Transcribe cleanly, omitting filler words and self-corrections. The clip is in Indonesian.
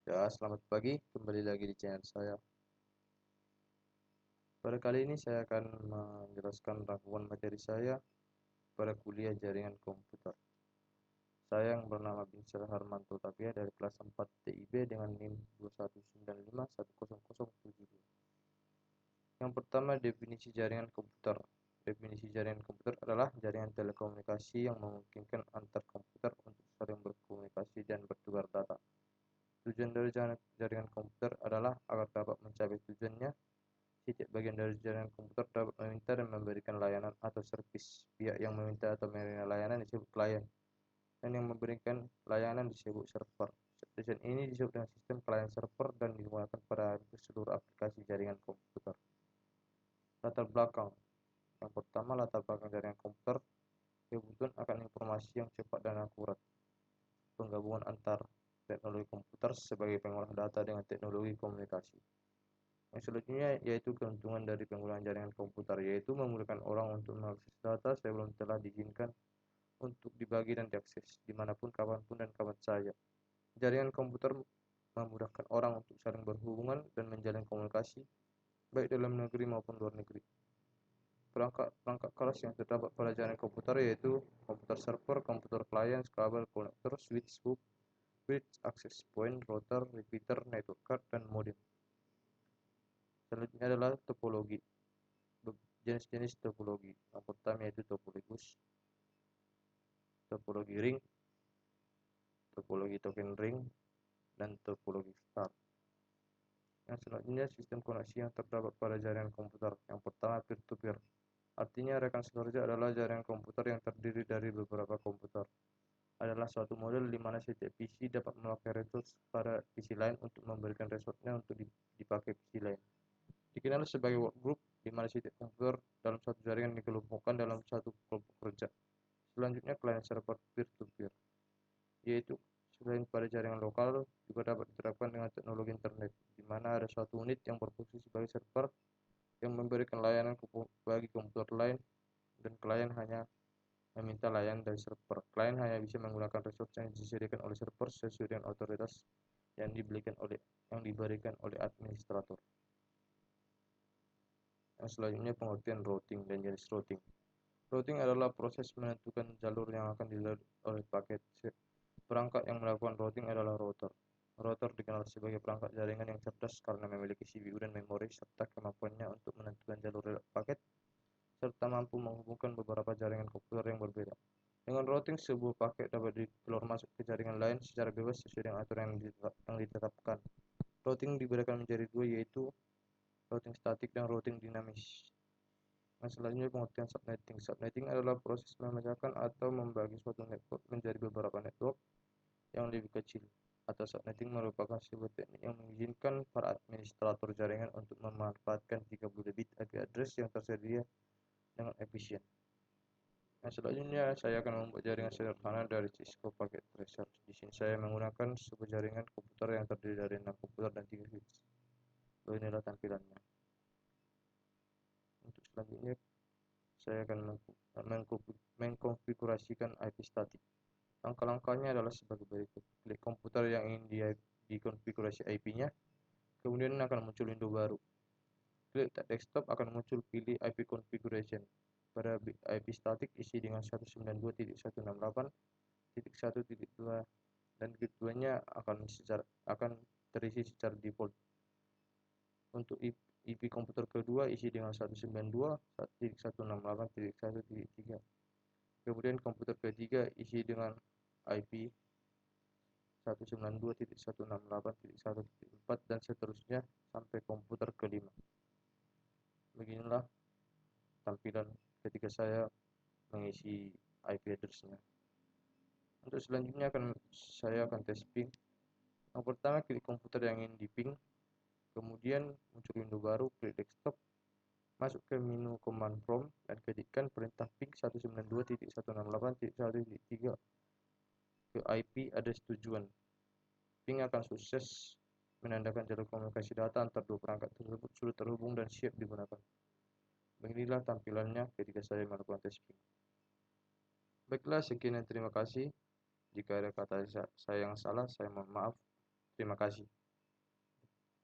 Ya, selamat pagi, kembali lagi di channel saya. Pada kali ini saya akan menjelaskan rangkuman materi saya pada kuliah jaringan komputer. Saya yang bernama Binsar Harmanto Tapia dari kelas 4 TIB dengan NIM 219510072. Yang pertama, definisi jaringan komputer. Definisi jaringan komputer adalah jaringan telekomunikasi yang memungkinkan antar komputer untuk saling berkomunikasi dan bertukar data. Tujuan dari jaringan komputer adalah agar dapat mencapai tujuannya. Setiap bagian dari jaringan komputer dapat meminta dan memberikan layanan atau servis. Pihak yang meminta atau menerima layanan disebut klien, dan yang memberikan layanan disebut server. Desain ini disebut dengan sistem klien server dan digunakan pada seluruh aplikasi jaringan komputer. Latar belakang. Yang pertama, latar belakang jaringan komputer. Kebutuhan akan informasi yang cepat dan akurat. Penggabungan antar teknologi komputer sebagai pengolah data dengan teknologi komunikasi. Yang selanjutnya yaitu keuntungan dari penggunaan jaringan komputer, yaitu memudahkan orang untuk mengakses data sebelum telah diizinkan untuk dibagi dan diakses dimanapun, kapanpun, dan kapan saja. Jaringan komputer memudahkan orang untuk saling berhubungan dan menjalin komunikasi baik dalam negeri maupun luar negeri. Perangkat keras yang terdapat pada jaringan komputer yaitu komputer server, komputer klien, kabel, konektor, switch, hub, bridge, access point, router, repeater, network card, dan modem. Selanjutnya adalah topologi. Jenis-jenis topologi. Yang pertama yaitu topologi bus, topologi ring, topologi token ring, dan topologi star. Yang selanjutnya sistem koneksi yang terdapat pada jaringan komputer. Yang pertama peer-to-peer. Artinya rekan sekerja adalah jaringan komputer yang terdiri dari beberapa komputer. Adalah suatu model di mana setiap PC dapat memakai resource pada PC lain untuk memberikan resource-nya untuk dipakai PC lain. Dikenal sebagai workgroup, di mana setiap komputer dalam satu jaringan dikelompokkan dalam satu kelompok kerja. Selanjutnya client server peer-to-peer, yaitu selain pada jaringan lokal juga dapat diterapkan dengan teknologi internet, di mana ada suatu unit yang berfungsi sebagai server yang memberikan layanan bagi komputer lain, dan klien hanya meminta layanan dari server. Klien hanya bisa menggunakan resource yang disediakan oleh server sesuai dengan otoritas yang diberikan oleh administrator. Yang selanjutnya pengertian routing dan jenis routing. Routing adalah proses menentukan jalur yang akan dilalui oleh paket. Perangkat yang melakukan routing adalah router. Router dikenal sebagai perangkat jaringan yang cerdas karena memiliki CPU dan memori serta kemampuannya untuk menentukan jalur paket serta mampu menghubungkan beberapa jaringan komputer yang berbeda. Dengan routing, sebuah paket dapat keluar masuk ke jaringan lain secara bebas sesuai dengan aturan yang ditetapkan. Routing dibedakan menjadi dua, yaitu routing statik dan routing dinamis. Nah, selanjutnya pengertian subnetting. Subnetting adalah proses memecahkan atau membagi suatu network menjadi beberapa network yang lebih kecil. Atau subnetting merupakan sebuah teknik yang mengizinkan para administrator jaringan untuk memanfaatkan 30 bit IP address yang tersedia dengan efisien. Nah, selanjutnya saya akan membuat jaringan sederhana dari Cisco Packet Tracer. Di sini saya menggunakan sebuah jaringan komputer yang terdiri dari 6 komputer dan 3 switch. Inilah tampilannya. Untuk selanjutnya saya akan mengkonfigurasikan IP statik. Langkah-langkahnya adalah sebagai berikut. Klik komputer yang ingin dikonfigurasi IP-nya, kemudian akan muncul window baru. Klik tab desktop, akan muncul pilih IP configuration. Pada IP statik isi dengan 192.168.1.2 dan keduanya akan terisi secara default. Untuk IP komputer kedua isi dengan 192.168.1.3. Kemudian komputer ketiga isi dengan IP 192.168.1.4 dan seterusnya sampai komputer kelima. Beginilah tampilan ketika saya mengisi IP address-nya. Untuk selanjutnya saya akan tes ping. Yang pertama, klik komputer yang ingin di ping, kemudian muncul window baru, klik desktop, masuk ke menu command prompt dan ketikkan perintah ping 192.168.1.3 ke IP address tujuan. Ping akan sukses menandakan jalur komunikasi data antar dua perangkat tersebut sudah terhubung dan siap digunakan. Beginilah tampilannya ketika saya melakukan tes ping. Baiklah, sekian dan terima kasih. Jika ada kata saya yang salah, saya mohon maaf. Terima kasih.